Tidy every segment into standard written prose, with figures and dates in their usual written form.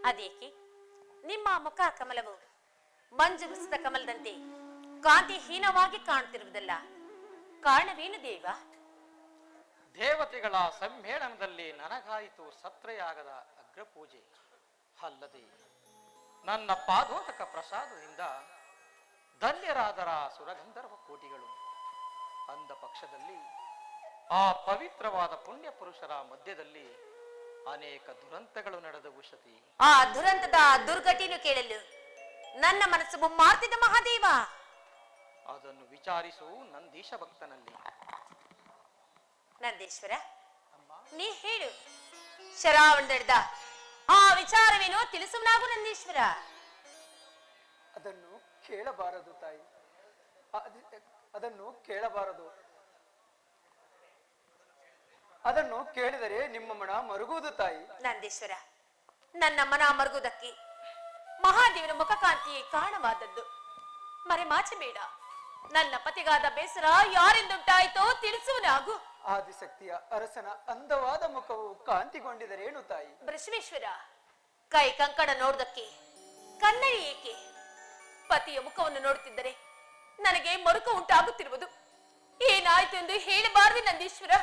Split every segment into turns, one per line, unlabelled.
ಅದೇಕೆ ನಿಮ್ಮ ಮುಖ ಕಮಲವು ಮಂಜುಗಿಸಿದ ಕಮಲದಂತೆ ಕಾಂತಿಹೀನವಾಗಿ ಕಾಣುತ್ತಿರುವುದಲ್ಲ, ಕಾರಣವೇನು ದೇವ?
ದೇವತೆಗಳ ಸಮ್ಮೇಳನದಲ್ಲಿ ನನಗಾಯಿತು ಸತ್ರಯಾಗದ ಅಗ್ರಪೂಜೆ. ಅಲ್ಲದೆ ನನ್ನ ಪಾದೋದಕ ಪ್ರಸಾದದಿಂದ ಧನ್ಯರಾದರ ಸುರಗಂಧರ್ವ ಕೋಟಿಗಳು. ಅಂದ ಪಕ್ಷದಲ್ಲಿ ಆ ಪವಿತ್ರವಾದ ಪುಣ್ಯ ಪುರುಷರ ಮಧ್ಯದಲ್ಲಿ ಅನೇಕ ದುರಂತಗಳು ನಡೆದವು ಸತಿ.
ಆ ದುರಂತದ ದುರ್ಘಟನೆಯನ್ನು ಕೇಳಲು ನನ್ನ ಮನಸ್ಸು ಮುಮ್ಮಾರ್ತಿದ ಮಹಾದೇವ.
ಅದನ್ನು ವಿಚಾರಿಸು ನಂದೀಶ ಭಕ್ತನಲ್ಲಿ.
ನಂದೇಶ್ವರ, ನೀ ಹೇಳು, ಶರಾವಣದ ಆ ವಿಚಾರವೇನೋ ತಿಳಿಸು ನಾವು ನಂದೀಶ್ವರ.
ಅದನ್ನು ಕೇಳಬಾರದು ತಾಯಿ, ಅದನ್ನು ಕೇಳಬಾರದು. ಅದನ್ನು ಕೇಳಿದರೆ ನಿಮ್ಮ ಮನ ಮರುಗುವುದು ತಾಯಿ.
ನಂದೀಶ್ವರ, ನನ್ನ ಮನ ಮರುಗುವುದಕ್ಕೆ ಮಹಾದೇವನ ಮುಖಕಾಂತಿಯೇ ಕಾರಣವಾದದ್ದು. ಮರೆಮಾಚಬೇಡ. ನನ್ನ ಪತಿಗಾದ ಬೇಸರ ಯಾರಿಂದುಂಟಾಯಿತೋ ತಿಳಿಸುವ ನಾವು.
ಆದಿಶಕ್ತಿಯ ಅರಸನ ಅಂದವಾದ ಮುಖವು ಕಾಂತಿಗೊಂಡಿದರೇನು ತಾಯಿ?
ಬೃಹಸ್ಪೇಶ್ವರ, ಕೈ ಕಂಕಣ ನೋಡುವುದಕ್ಕೆ ಕನ್ನಡಿ ಏಕೆ? ಪತಿಯ ಮುಖವನ್ನು ನೋಡುತ್ತಿದ್ದರೆ ನನಗೆ ಮರುಕ ಉಂಟಾಗುತ್ತಿರುವುದು. ಏನಾಯ್ತು ಎಂದು ಹೇಳಬಾರದು ನಂದೀಶ್ವರ.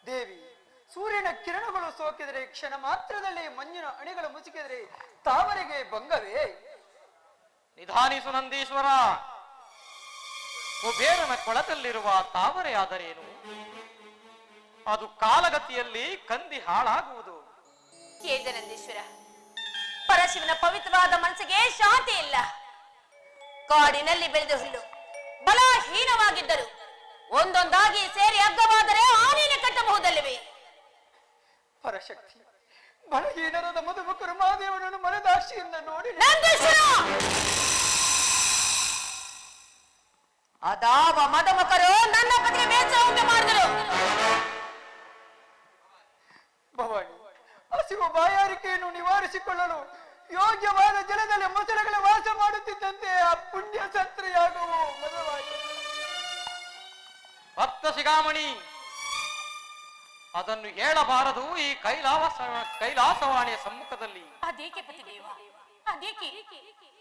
ದೇವಿ, ಸೂರ್ಯನ ಕಿರಣಗಳು ಸೋಕಿದರೆ ಕ್ಷಣ ಮಾತ್ರದಲ್ಲಿ ಮಂಜಿನ ಅಣಿಗಳು ಮುಸುಕಿದರೆ ತಾವರೆಗೆ ಭಂಗವೇ?
ನಿಧಾನಿಸು ನಂದೀಶ್ವರ. ಕುಬೇರನ ಕೊಳದಲ್ಲಿರುವ ತಾವರೆಯಾದರೇನು? ಅದು ಕಾಲಗತಿಯಲ್ಲಿ ಕಂದಿ ಹಾಳಾಗುವುದು.
ಕೇಳಿದ ನಂದೀಶ್ವರ, ಪರಶಿವನ ಪವಿತ್ರವಾದ ಮನಸ್ಸಿಗೆ ಶಾಂತಿ ಇಲ್ಲ. ಕಾಡಿನಲ್ಲಿ ಬೆಳೆದ ಹುಲ್ಲು ಬಲಹೀನವಾಗಿದ್ದರು ಒಂದೊಂದಾಗಿ ಸೇರಿ ಅಗ್ಗವಾದರೆ ಆನೆಯನ್ನು ಕಟ್ಟಬಹುದಲ್ಲವೇ?
ಪರಶಕ್ತಿ ಬಲಹೀನರಾದ ಮಧುಮುಖರು ಮಹಾದೇವನನ್ನು ಮನದಾಶಿಯಿಂದ ನೋಡಿ.
ಅದಾವ ಮಧುಮುಖರು ನನ್ನ ಪತಿಗೆ ಬೇಸರ ಉಂಟು ಮಾಡಿದರು.
ಭವಾನಿ, ಹಸಿವು ಬಾಯಾರಿಕೆಯನ್ನು ನಿವಾರಿಸಿಕೊಳ್ಳಲು ಯೋಗ್ಯವಾದ ಜಲದಲ್ಲಿ ಮೊಸಳೆಗಳ ವಾಸ ಮಾಡುತ್ತಿದ್ದಂತೆ ಆ ಪುಣ್ಯ ಸತ್ರೆಯಾಗುವು ಮಧುವಾಗಿ.
ಭಕ್ತ ಶಿಖಾಮಣಿ, ಅದನ್ನು ಹೇಳಬಾರದು ಈ ಕೈಲಾಸವಾಣಿಯ ಸಮ್ಮುಖದಲ್ಲಿ.
ಅದೇಕೆ ಪತಿದೇವ, ಅದೇಕೆ?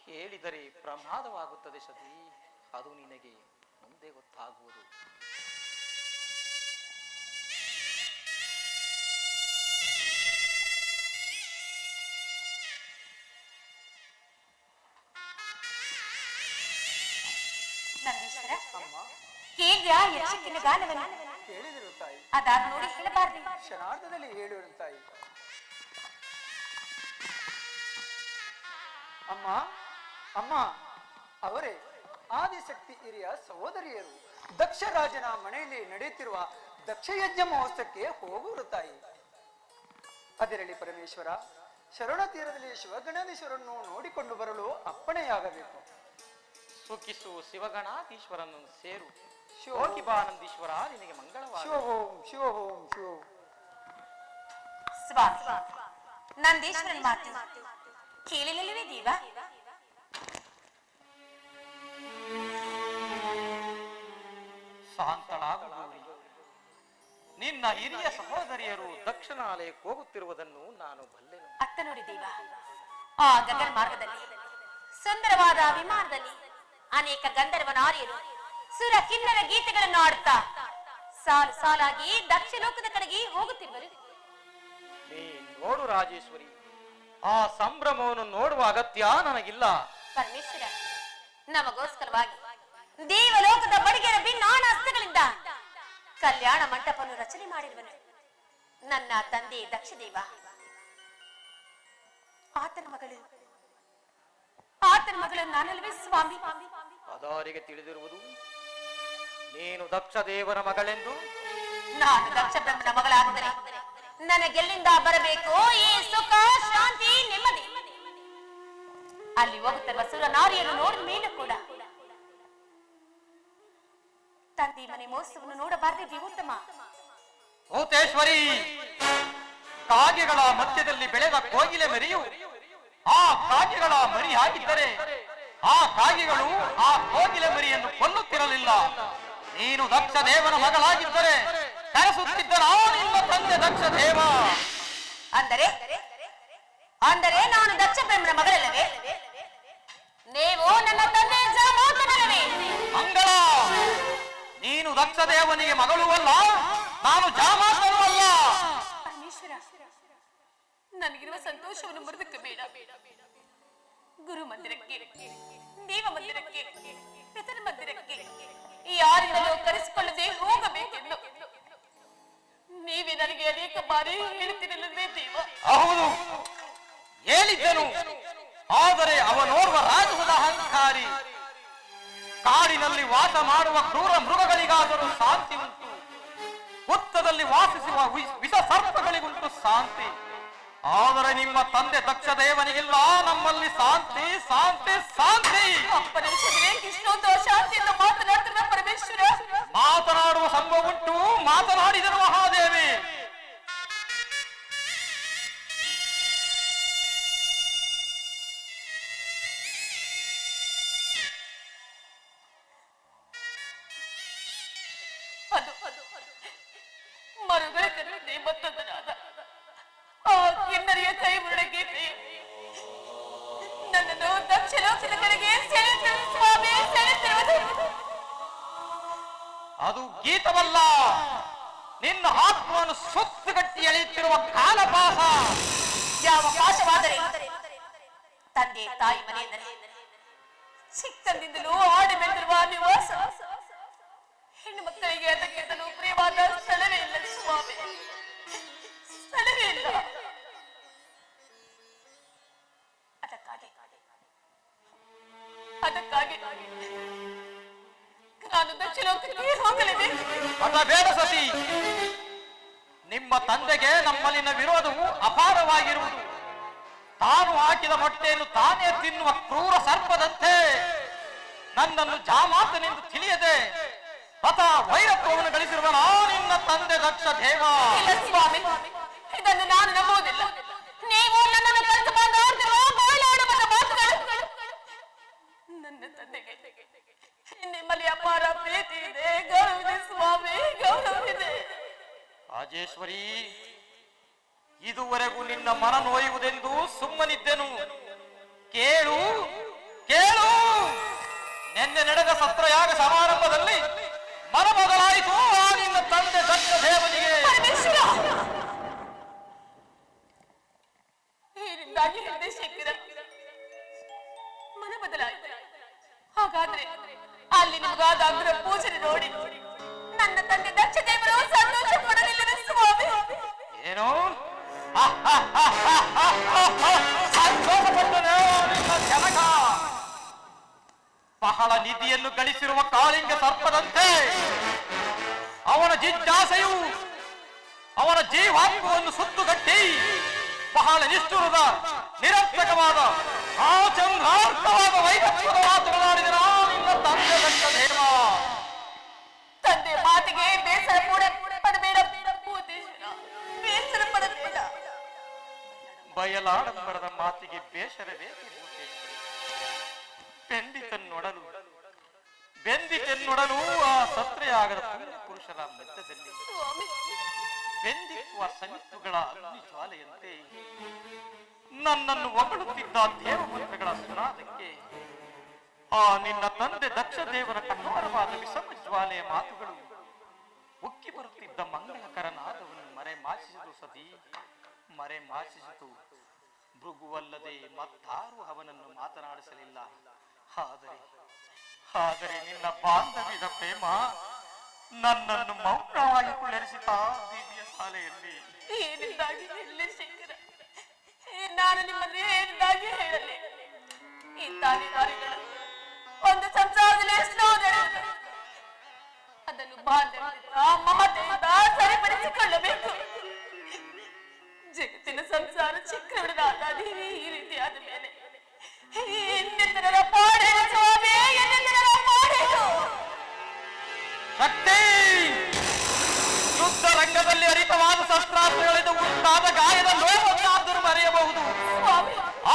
ಹೇಳಿದರೆ ಪ್ರಮಾದವಾಗುತ್ತದೆ ಸತಿ. ಅದು ನಿನಗೆ ಮುಂದೆ ಗೊತ್ತಾಗುವುದು.
ನಂದೀಶ್ವರ, ಕೇಳ್ಯ ಯಕ್ಷಕಿನ ಗಾನವನ್ನು
ಕೇಳಿದರು ತಾಯಿ.
ಅದಾದ ನೋಡಿ ಹೇಳಬಾರ್ದು.
ಕ್ಷಣಾರ್ಧದಲ್ಲಿ ಹೇಳಿದರು ತಾಯಿ. ಅಮ್ಮ ಅಮ್ಮ, ಅವರೇ ಆದಿಶಕ್ತಿ ಹಿರಿಯ ಸಹೋದರಿಯರು ದಕ್ಷರಾಜನ ಮನೆಯಲ್ಲಿ ನಡೆಯುತ್ತಿರುವ ದಕ್ಷಯಜ್ಞ ಮಹೋತ್ಸವಕ್ಕೆ ಹೋಗುವರು ತಾಯಿ. ಅದರಲ್ಲಿ ಪರಮೇಶ್ವರ ಶರಣ ತೀರದಲ್ಲಿ ಶಿವಗಣೇಶ್ವರನ್ನು ನೋಡಿಕೊಂಡು ಬರಲು ಅಪ್ಪಣೆಯಾಗಬೇಕು.
ಸುಖಿಸು ಶಿವಗಣಾಧೀಶ್ವರನ್ನು ಸೇರು. ಶಿವೋಕಿಬಾನಂದೀಶ್ವರ ನಿನಗೆ ಮಂಗಳವಾಗಲಿ.
ಶಿವೋಂ ಶಿವೋಂ ಶಿವ.
ಸ್ವಾಮಿ, ನಂದೀಶ್ವರನ ಮಾತು ಕೇಳಿಲ್ಲವೇ ದೇವ?
ಶಾಂತಳಾಗು. ನಿನ್ನ ಹಿರಿಯ ಸಹೋದರಿಯರು ದಕ್ಷಿಣಾಲಯಕ್ಕೆ ಹೋಗುತ್ತಿರುವುದನ್ನು ನಾನು ಬಲ್ಲೆನು.
ಅತ್ತ ನೋಡಿ ದೇವ, ಆ ಗಗನ ಮಾರ್ಗದಲ್ಲಿ ಸುಂದರವಾದ ವಿಮಾನದಲ್ಲಿ ಅನೇಕ ಗಂಧರ್ವ ನಾರಿಯರು ಸುರ ಕಿನ್ನರ ಗೀತೆಗಳನ್ನು ಆಡುತ್ತಾ ಸಾಲು ಸಾಲಾಗಿ ದಕ್ಷಿಣ ಲೋಕದ ಕಡೆಗೆ ಹೋಗುತ್ತಿರುವರು.
ನೀ ನೋಡು ರಾಜೇಶ್ವರಿ, ಆ ಸಂಭ್ರಮವನ್ನು ನೋಡುವ ಅಗತ್ಯ ನನಗಿಲ್ಲ.
ಪರಮೇಶ್ವರ, ನಮಗೋಸ್ಕರವಾಗಿ ದೇವಲೋಕದ ಬಡಿಗೆರ ಭಿನ್ನಾನ ಹಸ್ತಗಳಿಂದ ಕಲ್ಯಾಣ ಮಂಟಪವನ್ನು ರಚನೆ ಮಾಡಿರುವನು ನನ್ನ ತಂದೆ ದಕ್ಷದೇವ. ಆತನ ಮಗಳು ನಾನಲ್ವೇ ಸ್ವಾಮಿ?
ಅದಾರಿಗೆ ತಿಳಿದಿರುವುದು ನೀನು ದಕ್ಷ ದೇವರ ಮಗಳೆಂದು.
ನಾನು ದಕ್ಷ ಬ್ರಹ್ಮನ ಮಗಳಾದರೆ ನನಗೆಲ್ಲಿಂದ ಬರಬೇಕು ಈ ಸುಖ, ಶಾಂತಿ, ನೆಮ್ಮದಿ? ಅಲ್ಲಿ ಹೋಗುತ್ತಿರುವ ಸುರ ನಾರಿಯನ್ನು ನೋಡಿದ ಮೇಲೂ ಕೂಡ ತಂದೆ ಮನೆ ಮೋಸವನ್ನು ನೋಡಬಾರದೆ ಉತ್ತಮ.
ಭೂತೇಶ್ವರಿ, ಕಾಗೆಗಳ ಮಧ್ಯದಲ್ಲಿ ಬೆಳೆದ ಕೋಗಿಲೆ ಮರಿಯು ಆ ಕಾಗೆಗಳ ಮರಿ ಆಗಿದ್ದರೆ ಆ ಕಾಗೆಗಳು ಆ ಕೋಗಿಲೆ ಮರಿಯನ್ನು ಕೊಲ್ಲುತ್ತಿರಲಿಲ್ಲ. ನೀನು ದಕ್ಷ ದೇವನ ಮಗಳಾಗಿದ್ದರೆ ಕರೆಸುತ್ತಿದ್ದ ನಿನ್ನ ತಂದೆ ದಕ್ಷ ದೇವ.
ಅಂದರೆ ಅಂದರೆ ನಾನು ದಕ್ಷ ಬ್ರಹ್ಮನ ಮಗಳಲ್ಲವೇ? ನೀವು ನನ್ನ ತಂದೆ ಜಾಮಾತನಲ್ಲವೇ?
ಮಂಗಳ, ನೀನು ದಕ್ಷ ದೇವನಿಗೆ ಮಗಳೂ ಅಲ್ಲ, ನಾನು ಜಾಮಾತನೂ ಅಲ್ಲ.
ಪರಮೇಶ್ವರ, ನನಗಿರುವ ಸಂತೋಷವನ್ನು ಮುರಿದಕ್ಕಬೇಡ. ಗುರು ಮಂದಿರಕ್ಕೆ, ದೇವ ಮಂದಿರಕ್ಕೆ, ಪಿತೃ ಮಂದಿರಕ್ಕೆ ಯಾರಿಂದಲೂ ಕರೆಸಿಕೊಳ್ಳದೆ ಹೋಗಬೇಕೆಂದು ನೀವೇ ನನಗೆ ಅನೇಕ ಬಾರಿ ಹೇಳ್ತಿರಲಿಲ್ಲವೇ ದೇವ?
ಹೌದು, ಹೇಳಿದ್ದನು. ಆದರೆ ಅವನೋರ್ವ ರಾಜಸದ ಅಹಂಕಾರಿ. ಕಾಡಿನಲ್ಲಿ ವಾಸ ಮಾಡುವ ಕ್ರೂರ ಮೃಗಗಳಿಗಾದರೂ ಶಾಂತಿ ಉಂಟು, ಹುತ್ತದಲ್ಲಿ ವಾಸಿಸುವ ವಿಷ ಸರ್ಪಗಳಿಗುಂಟು ಶಾಂತಿ. ಆದರೆ ನಿಮ್ಮ ತಂದೆ ದಕ್ಷ ದೇವನಿಗಿಲ್ಲ ನಮ್ಮಲ್ಲಿ ಶಾಂತಿ, ಶಾಂತಿ, ಶಾಂತಿ.
ಅಪ್ಪನ ವಿಷಯದಲ್ಲಿ ಇಷ್ಟೊಂದು ಅಶಾಂತಿಯಿಂದ ಮಾತನಾಡ್ತಿರುವ ಪರಮೇಶ್ವರ,
ಮಾತನಾಡುವ ಸಂಭವ ಉಂಟು, ಮಾತನಾಡಿದರು ಮಹಾದೇವಿ.
ಮರುಗಳ ಕರುಣೆ ಮತ್ತೊಂದನಾದ ಆ ಕಿನ್ನರಿಯ ಕೈ ಮುರಳಗೇನೆ ನನ್ನನ್ನು ದಕ್ಷಿಣೋತ್ತರ ಕಡೆಗೆ ಸೆಳೆಯುತ್ತಿರುವ ಸ್ವಾಮಿ, ಸೆಳೆಯುತ್ತಿರುವುದು.
ಅದು ಗೀತವಲ್ಲ, ನಿನ್ನ ಆತ್ಮವನ್ನು ಸುತ್ತುಗಟ್ಟಿ ಎಳೆಯುತ್ತಿರುವ ಕಾಲಪಾಸ.
ಯಾವ ಪಾಶವಾದರೆ ತಂದೆ ತಾಯಿ ಮನೆಯೆಂದರೆ ಚಿಕ್ಕಂದಿಂದಲೂ ಆಡಿ ಬೆಳೆದಿರುವ ನಿವಾಸ. ಹೆಣ್ಣು ಮಕ್ಕಳಿಗೆ ಅದಕ್ಕಿಂತಲೂ ಪ್ರಿಯವಾದ ಸ್ಥಳವೇ ಇಲ್ಲ ಸ್ವಾಮಿ, ಸ್ಥಳವೇ ಇಲ್ಲ. ಅದಕ್ಕಾಗಿ ನಾನು ದಕ್ಷಿಣೋತ್ತರಕ್ಕೆ ಹೋಗಲೇಬೇಕು.
ಅದ ಬೇಡ ಸತಿ. ನಿಮ್ಮ ತಂದೆಗೆ ನಮ್ಮಲ್ಲಿನ ವಿರೋಧವು ಅಪಾರವಾಗಿರುವುದು. ತಾನು ಹಾಕಿದ ಮೊಟ್ಟೆಯನ್ನು ತಾನೇ ತಿನ್ನುವ ಕ್ರೂರ ಸರ್ಪದಂತೆ ನನ್ನನ್ನು ಜಾಮಾತನೆಂದು ತಿಳಿಯದೆ ಅತ ವೈರತ್ವವನ್ನು ಗಳಿಸಿರುವ ನಿನ್ನ ತಂದೆ ದಕ್ಷ ದೇವ.
ಇಲ್ಲ ಸ್ವಾಮಿ, ಇದನ್ನು ನಾನು ನಂಬುವುದಿಲ್ಲ. ನೀವು ನನ್ನನ್ನು ಕರೆದು ಮಾತಾಡುತ್ತಿರುವ ಬಾಯ್ಲಾಡುವ ಮಾತುಗಳು. ನನ್ನ ತಂದೆಗೆ ನಿಮ್ಮಲ್ಲಿ ಅಪಾರ ಪ್ರೀತಿ ಇದೆ, ಗೌರವಿದೆ ಸ್ವಾಮಿ, ಗೌರವಿದೆ.
ರಾಜೇಶ್ವರಿ, ಇದುವರೆಗೂ ನಿನ್ನ ಮನ ನೋಯುವುದೆಂದು ಸುಮ್ಮನಿದ್ದೆನು. ಕೇಳು ಕೇಳು, ನಿನ್ನೆ ನಡೆದ ಸತ್ರಯಾಗ ಸಮಾರಂಭದಲ್ಲಿ ಮನ ಬದಲಾಯಿತು ಆ ನಿನ್ನ ತಂದೆ ದಕ್ಷ ದೇವನಿಗೆ.
ಇದರಿಂದಾಗಿ ಹೇಳಿದೆ ಶಂಕರ, ಮನ ಬದಲಾಯಿತು. ಹಾಗಾದ್ರೆ ಅಲ್ಲಿ ನಿಮಗಾದ ಅಗ್ರ ಪೂಜನೆ ನೋಡಿ ನನ್ನ ತಂದೆ ದಕ್ಷ ದೇವರು ಸಂತೋಷ ಪಡಲಿಲ್ಲವೇ ಸ್ವಾಮಿ?
ಏನು ಸಂತೋಷಪಟ್ಟನು ನಿನ್ನ ಜನಕ? ಬಹಳ ನಿಧಿಯನ್ನು ಗಳಿಸಿರುವ ಕಾಳಿಂಗ ಸರ್ಪದಂತೆ ಅವನ ಜಿಜ್ಞಾಸೆಯು ಅವನ ಜೀವಾತ್ಮವನ್ನು ಸುತ್ತುಗಟ್ಟಿ ಬಹಳ ನಿಷ್ಠುರದ ನಿರರ್ಥಕವಾದ ಆ ಚಂದ್ರಾರ್ಥವಾದ ವೈರತ್ವದ ಮಾತುಗಳಾಡಿದ ನಿನ್ನ ತಂದೆ ದಕ್ಷ ದೇವ.
ತಂದೆ ಮಾತಿಗೆ ಬೇಸರ ಪಡಬೇಡ ಭೂತೇಶ್ವರ, ಬೇಸರ ಪಡಬೇಡ.
ಬಯಲಾಡಂಬರದ ಮಾತಿಗೆ ಬೇಸರವೇ ಭೂತೇಶ್ವರಿ. ಬೆಂದಿತೆನ್ನೊಡಲು ಆ ಸತ್ರೆಯಾಗದ ಪುಣ್ಯ ಪುರುಷರ ಮಧ್ಯದಲ್ಲಿ ಬೆಂದಿಕ್ಕುವ ಸಮಿತ್ತುಗಳ ಅಗ್ನಿ ಜ್ವಾಲೆಯಂತೆ ನನ್ನನ್ನು ಹೊಗಳುತ್ತಿದ್ದ ದೇವಮಂತ್ರಗಳ ಸುನಾದಕ್ಕೆ ಆ ನಿನ್ನ ತಂದೆ ದಕ್ಷ ದೇವರ ಕಠೋರವಾದ ವಿಷಮ ಜ್ವಾಲೆಯ ಮಾತುಗಳು ಉಕ್ಕಿ ಬರುತ್ತಿದ್ದ ಮಂಗಳಕರ ನಾದವನ್ನು ಮರೆಮಾಚಿಸಿತು ಸತಿ, ಮರೆಮಾಚಿಸಿತು. ಭೃಗುವಲ್ಲದೆ ಮತ್ತಾರು ಅವನನ್ನು ಮಾತನಾಡಿಸಲಿಲ್ಲ. ಆದರೆ ನಿನ್ನ ಬಾಂಧವ್ಯದ ಪ್ರೇಮ ನನ್ನನ್ನು ಮೌನವಾಗಿ ಕುಳ್ಳರಿಸಿತ ದಿವ್ಯ ಶಾಲೆಯಲ್ಲಿ.
ಏನಿದ್ದಾಗಿ ಹೇಳಲಿ ಶಂಕರ, ನಾನು ನಿಮ್ಮಲ್ಲಿ ಏನಿದ್ದಾಗಿ ಹೇಳಲಿ? ಈ ತಾಲಿದಾರಿಗಳು ಒಂದು ಸಂಸಾರದಲ್ಲಿ ಎಷ್ಟೋ ನಡೆಯುವುದು, ಅದನ್ನು ಬಾಂಧವ್ಯದಿಂದ ಮಮತೆಯಿಂದ ಸರಿಪಡಿಸಿಕೊಳ್ಳಬೇಕು. ಜಗತ್ತಿನ ಸಂಸಾರ ಚಕ್ರವೃದ್ಧ ಈ ರೀತಿ ಆದ ಮೇಲೆ ಇನ್ನಿತರ ಪಾಡೇನು ಸ್ವಾಮಿ, ಇನ್ನಿತರ ಪಾಡೇನು?
ಶಕ್ತಿ ಯುದ್ಧ ರಂಗದಲ್ಲಿ ಹರಿತವಾದ ಶಸ್ತ್ರಾಸ್ತ್ರಗಳಿಂದ ಉಂಟಾದ ಗಾಯದ ನೋವನ್ನಾದರೂ ಮರೆಯಬಹುದು.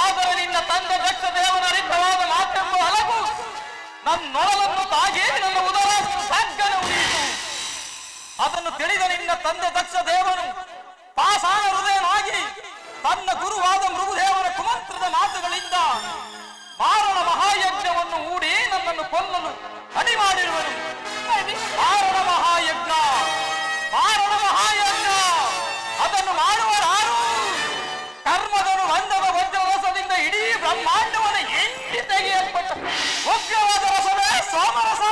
ಆದರೆ ನಿನ್ನ ತಂದೆ ದಕ್ಷ ದೇವನ ಹರಿತವಾದ ಮಾತೆಂಬ ಹಲವು ನನ್ನೊಳಲನ್ನು ತಾಗಿ ನನ್ನ ಉದರ ಸಗ್ಗನ ಉಳಿಯಿತು. ಅದನ್ನು ತಿಳಿದ ನಿನ್ನ ತಂದೆ ದಕ್ಷ ದೇವನು ಪಾಷಾಣ ಹೃದಯನಾಗಿ ತನ್ನ ಗುರುವಾದ ಮೃಗುದೇವರ ಕುಮಂತ್ರದ ಮಾತುಗಳಿಂದ ಮಾರಣ ಮಹಾಯಜ್ಞವನ್ನು ಹೂಡಿ ನನ್ನನ್ನು ಕೊಲ್ಲಲು ಅಡಿ ಮಾಡಿರುವರು. ಮಾರಣ ಮಹಾಯಜ್ಞ, ಮಾರಣ ಮಹಾಯಜ್ಞ ಅದನ್ನು ಮಾಡುವರಾರು? ಕರ್ಮದನು ರಂಧದ ವಜ್ರರಸದಿಂದ ಇಡೀ ಬ್ರಹ್ಮಾಂಡವನ್ನು ಎಂಟಿ ತೆಗೆಯಲ್ಪಟ್ಟ ಉಗ್ರವಾದ ರಸವೇ ಸೋಮರಸ.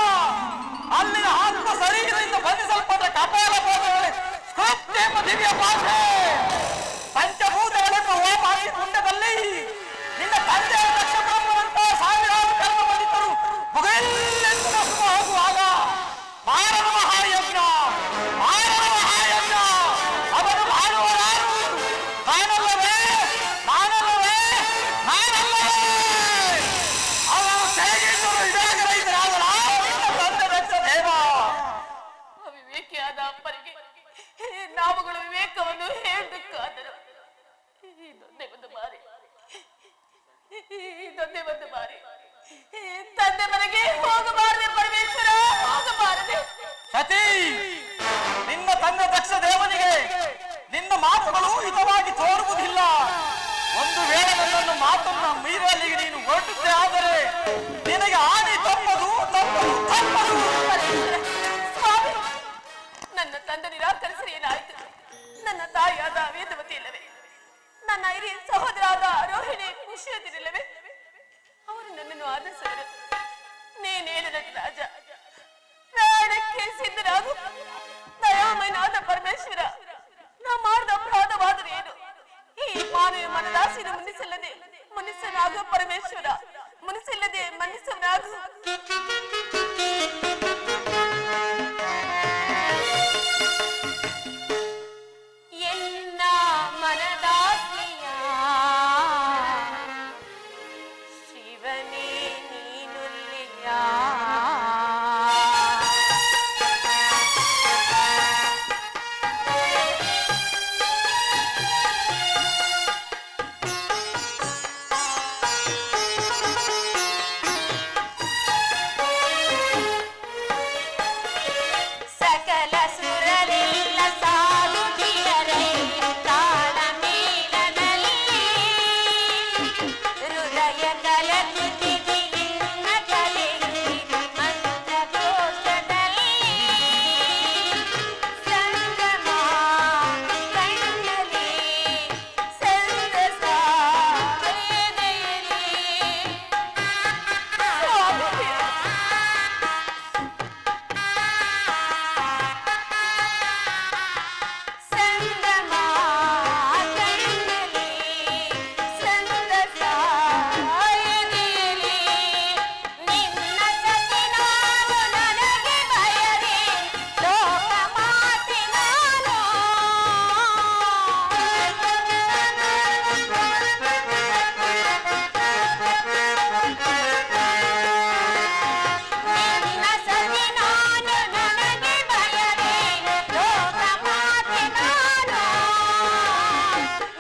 ಅಲ್ಲಿನ ಆತ್ಮ ಶರೀರದಿಂದ ಬಂಧಿಸಲ್ಪಟ್ಟ ಕಪಾಲ ಪಾತ್ರಗಳೇ ಸ್ಕೃತ್ಯೆಂಬ ದಿವ್ಯ ಪಾತ್ರೆ. ಪಂಚಭೂತಗಳೆಂಬ ಓಮಾಗಿ ಕುಂಡದಲ್ಲಿ ನಿನ್ನ ತಂದೆಯ ದಕ್ಷ ಬ್ರಹ್ಮನಂತಹ ಸಾವಿರಾರು ಕರ್ಮ ಬಂದಿದ್ದರು ಮುಗಿಲೆಂದು ನಸುಮ ಹೋಗುವಾಗ ಮಾರಣ ಮಹಾಯಜ್ಞ, ಮಾರಣ ಮಹಾಯಜ್ಞ ಅವನು ಮಾಡುವರಾರು? ನಾನಲ್ಲವೇ, ನಾನಲ್ಲವೇ, ನಾನಲ್ಲವೇ? ಅವನು ತೆಗೆಗಿದ್ದರು ಇದಾಗರೈತರಾದರ ನಿನ್ನ ತಂದೆ ದಕ್ಷ ದೇವ.
ಅವಿವೇಕಿಯಾದ ಅಪ್ಪರಿಗೆ ನಾವುಗಳು ವಿವೇಕವನ್ನು ಹೇಳಬೇಕಾದರು. ಇದೊಂದೇ ಒಂದು ಬಾರಿ, ಇದೊಂದೇ ಒಂದು ಬಾರಿ ತಂದೆ ಮನೆಗೆ ಹೋಗಬಾರದೆ ಪರಮೇಶ್ವರ, ಹೋಗಬಾರದೆ.
ಸತಿ, ನಿನ್ನ ತಂದೆ ದಕ್ಷ ದೇವನಿಗೆ ನಿನ್ನ ಮಾತುಗಳು ಹಿತವಾಗಿ ತೋರುವುದಿಲ್ಲ. ಒಂದು ವೇಳೆ ನನ್ನನ್ನು ಮಾತನ್ನ ಮೀರಲಿಗೆ ನೀನು ಹೊರಟುತ್ತೆ ಆದರೆ ನಿನಗೆ ಹಾನಿ ತಪ್ಪದು, ತಪ್ಪದು, ತಪ್ಪದು.
ಸ್ವಾಮಿ, ನನ್ನ ತಂದೆ ನಿರಾಕರಿಸಲು ಏನಾಯ್ತು? ನನ್ನ ತಾಯಿಯಾದ ವೇದವತಿ ಇಲ್ಲವೇ? ನನ್ನ ಹಿರಿಯ ಸಹೋದರಾದ ರೋಹಿಣಿ ಖುಷಿಯದಿರಲಿಲ್ಲವೇ? ಅವರು ನನ್ನನ್ನು ಆದರಿಸಿದರು. ನೀನೇಳಿದಂತೆ ರಾಜ, ಪ್ರಾಣಕ್ಕೆ ಸಿದ್ಧರಾಗು. ದಯಾಮಯನಾದ ಪರಮೇಶ್ವರ, ನಾ ಮಾಡಿದ ಅಪರಾಧವಾದರೆ ಏನು? ಈ ಮಾನವ ಮನದಾಸಿನ ಮುನಿಸಲ್ಲದೆ ಮನುಷ್ಯನಾಗು ಪರಮೇಶ್ವರ, ಮನಸ್ಸಿಲ್ಲದೆ ಮನುಷ್ಯನಾಗು. ಎನ್ನ ಮನದಾಸಿಯ ಶಿವನೇ ನೀನುಲ್ಲಿಯ. ಸಕಲ ಸುರರೆಲ್ಲ ಸಾಗುತ್ತಿರರೇ ತಾಳ ಮೇಳದಲ್ಲಿ ಹೃದಯ ಕಲಕುತ್ತಿದಿನ್ನ ಕಲೆಯಲ್ಲಿ ಮಂತ್ರಘೋಷದಲ್ಲಿ ಸಂಗಮ ಕಣ್ಣಲ್ಲಿ ಸಂತಸ ಎದೆಯಲ್ಲಿ. ಸಂಗಮ ಕಣ್ಣಲ್ಲಿ ಸಂತಸ ಎದೆಯಲ್ಲಿ. ನಿನ್ನ ಸತಿ ನಾನು ನನಗೆ ಭಯವೇ ಲೋಕ ಮಾತೆ ನಾನು. ನಿನ್ನ ಸತಿ ನಾನು ನನಗೆ ಭಯವೇ ಲೋಕ ಮಾತೆ ನಾನು.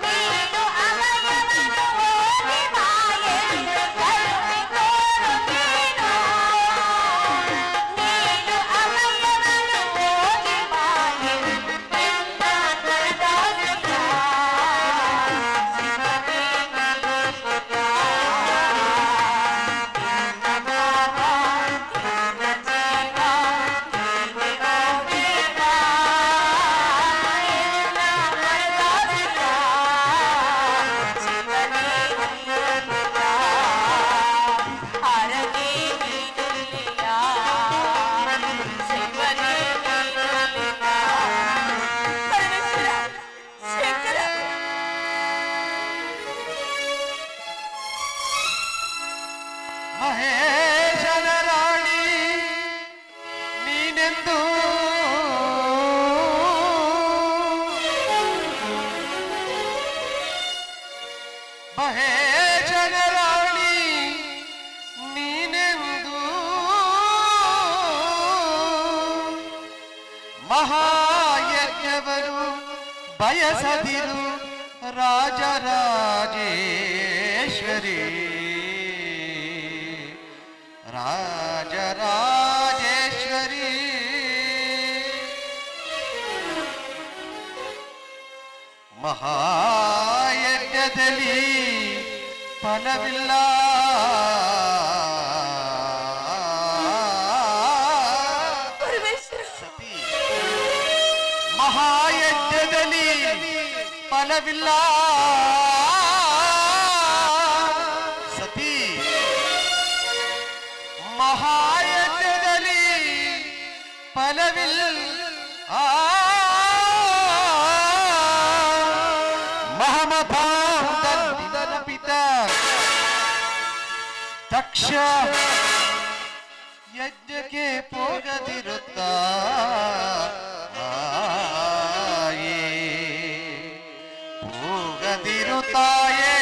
ನೀನು ಅವಯವನು ಹೋಗಿ ಬಾಯಲ್ಲಿ ಕರುಣೆ ತೋರು ನೀನು. ನೀನು ಅವಯವನು ಹೋಗಿ ಬಾಯಲ್ಲಿ ನಿನ್ನ ಮನದಾಸಿಯ ಶಿವನೇ ನೀನುಲ್ಲಿಯ.
ಮಹೇಶನ ರಾಣಿ ನೀನೆಂದು ಮಹೇಶನ ರಾಣಿ ನೀನೆಂದು ಮಹಾಯಜ್ಞವರು ಬಯಸದಿರು ರಾಜರಾಜೇಶ್ವರಿ. ರಾಜರಾಜೇಶ್ವರಿ ಮಹಾಯಜ್ಞ ಯಜ್ಞದಲ್ಲಿ ಫಲವಿಲ್ಲ. ಸತಿ ಮಹಾಯಜ್ಞದಲ್ಲಿ ಫಲವಿಲ್ಲ. ಸತಿ ಮಹಾಯಜ್ಞದಲ್ಲಿ ಫಲವಿಲ್ಲ. ಮಹಮತಾಂದನ ಪಿತ ದಕ್ಷ ಯಜ್ಞಕ್ಕೆ ಹೋಗದಿರುತ್ತ ಹೋಗದಿರುತ್ತಾಯೇ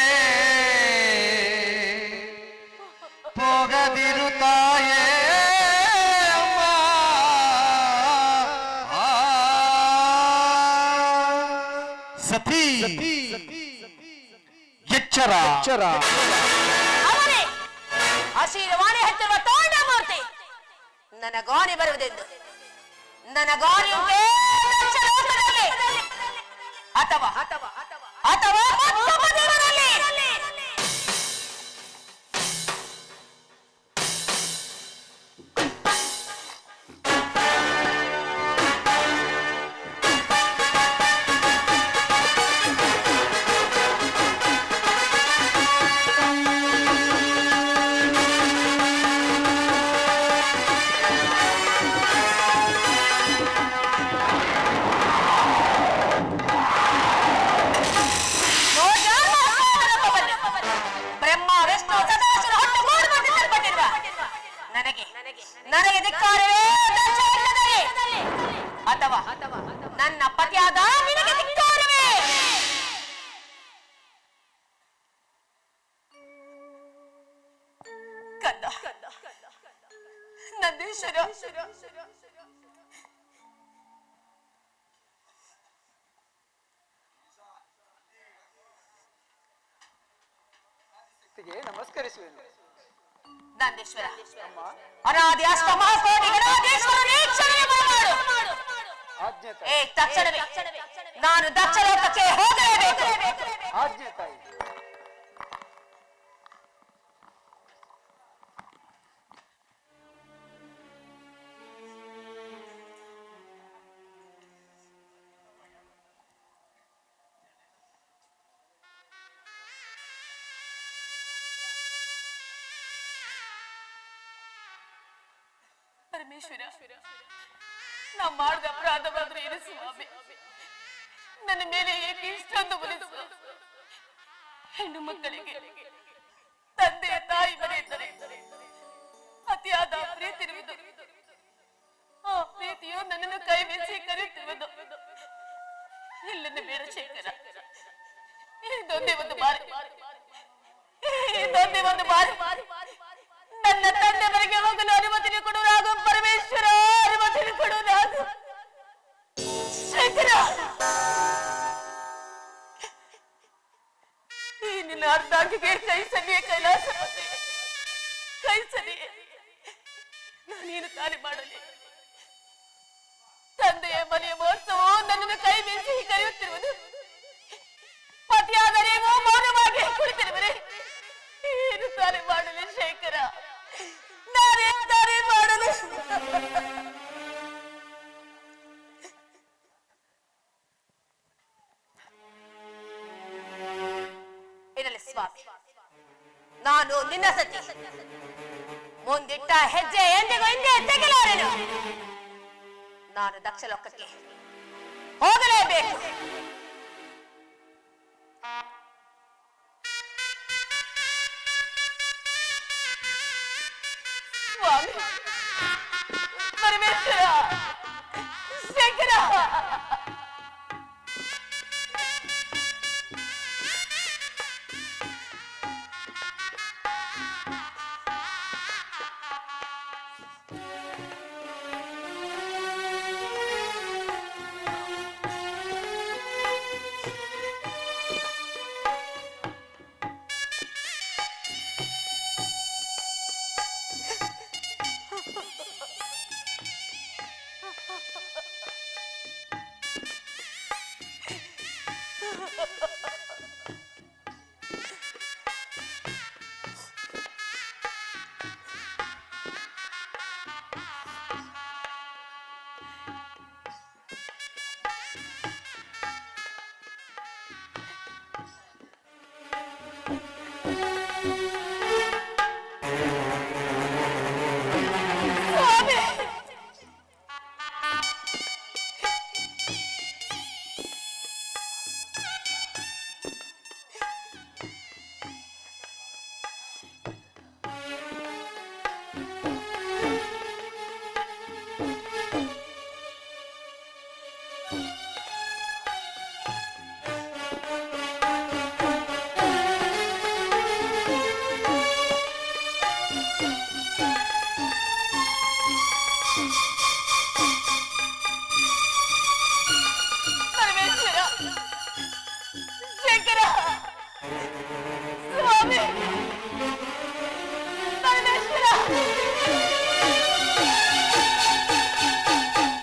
ಹೋಗದಿರುತ್ತಾಯೇ ಸತಿ ಎಚ್ಚರ.
ಅವನೇ ಆಶೀರ್ವಾಣಿ ಹಚ್ಚಿರುವ ತೋಂಡ ಮೂರ್ತಿ ನನಗಾಣಿ ಬರುವುದೆಂದು. ನನಗಾಣಿಯುಂಟೆ ಅಥವಾ ಅಥವಾ ಮತ್ತೊಬ್ಬ ದೇವರಲ್ಲಿ. ನನಗೆ ಧಿಕ್ಕಾರವೇ ಅಥವಾ ನನ್ನ ಪತಿಯಾದ ನಿನಗೆ ಧಿಕ್ಕಾರವೇ? ಕಂದ ನಂದೀಶ್ವರ,
ನಮಸ್ಕರಿಸುವೆನು.
ನಂದೀಶ್ವರ, ಅನಾದಿ ಅಷ್ಟ ಮಹಾಕೋಟಿ ಗಣಾಧೀಶ್ವರ ನೀಕ್ಷಣೆ ಮಾಡು. ತಕ್ಷಣವೇ ನಾನು ದಕ್ಷ ಲೋಕಕ್ಕೆ ಹೋಗಲೇಬೇಕು.
ಆಜ್ಞೆ ತಾಯಿ.
ಪರಮೇಶ್ವರ, ನಾ ಮಾಡಿದ ಅಪರಾಧವಾದ್ರೆ ಏನು ಸ್ವಾಮಿ? ನನ್ನ ಮೇಲೆ ಏಕೆ ಇಷ್ಟೊಂದು ಮನಸ್ಸು? ಹೆಣ್ಣು ಮಕ್ಕಳಿಗೆ ತಂದೆ ತಾಯಿ ಬರೆಯುತ್ತಾರೆ. ಅತಿಯಾದ ಪ್ರೀತಿ ಇರುವುದು. ಆ ಪ್ರೀತಿಯು ನನ್ನನ್ನು ಕೈ ಬೆಚ್ಚಿ ಕರೆಯುತ್ತಿರುವುದು. ಇಲ್ಲನ್ನು ಬೇಡ ಶೇಖರ, ಇದೊಂದೇ ಒಂದು ಬಾರಿ ನನ್ನ ತಂದೆ ಮನೆಗೆ ಹೋಗಲು ಅನುಮತಿ ಕೊಡುವುದು. ಪರಮೇಶ್ವರ, ಅನುಮತಿ ಕೊಡುವುದು. ಶಂಕರ, ಈ ನಿನ್ನ ಅರ್ಧಾಂಗಿಗೆ ಕೈ ಸನ್ನಿಯೇ ಕೈಲಾಸ, ಕೈ ಸನ್ನಿಯೇ ನಾನೇನು ಕಾರ್ಯ ಮಾಡಲಿ? ತಂದೆಯ ಮನೆಯ ಮಹೋತ್ಸವವು ನನ್ನನ್ನು ಕೈ ಬೀಸಿ ಕರೆಯುತ್ತಿರುವುದು. ಪತಿಯಾದ ನೀವು ಮೌನವಾಗಿ ಕುಳಿತಿರುವರೆ ಏನು ಕಾರ್ಯ ಮಾಡಲಿ ಶೇಖರ? ನಾನೇನು ಕಾರ್ಯ ಮಾಡಲು? ಇರಲಿ ಸ್ವಾಮಿ, ನಾನು ನಿನ್ನ ಸತಿ. ಮುಂದಿಟ್ಟ ಹೆಜ್ಜೆ ಎಂದಿಗೂ ಹಿಂದೆ ತೆಗೆಲಾರೆನು. ನಾನು ದಕ್ಷ ಲೋಕಕ್ಕೆ ಹೋಗಲೇಬೇಕು. ಸ್ವಾಮಿ,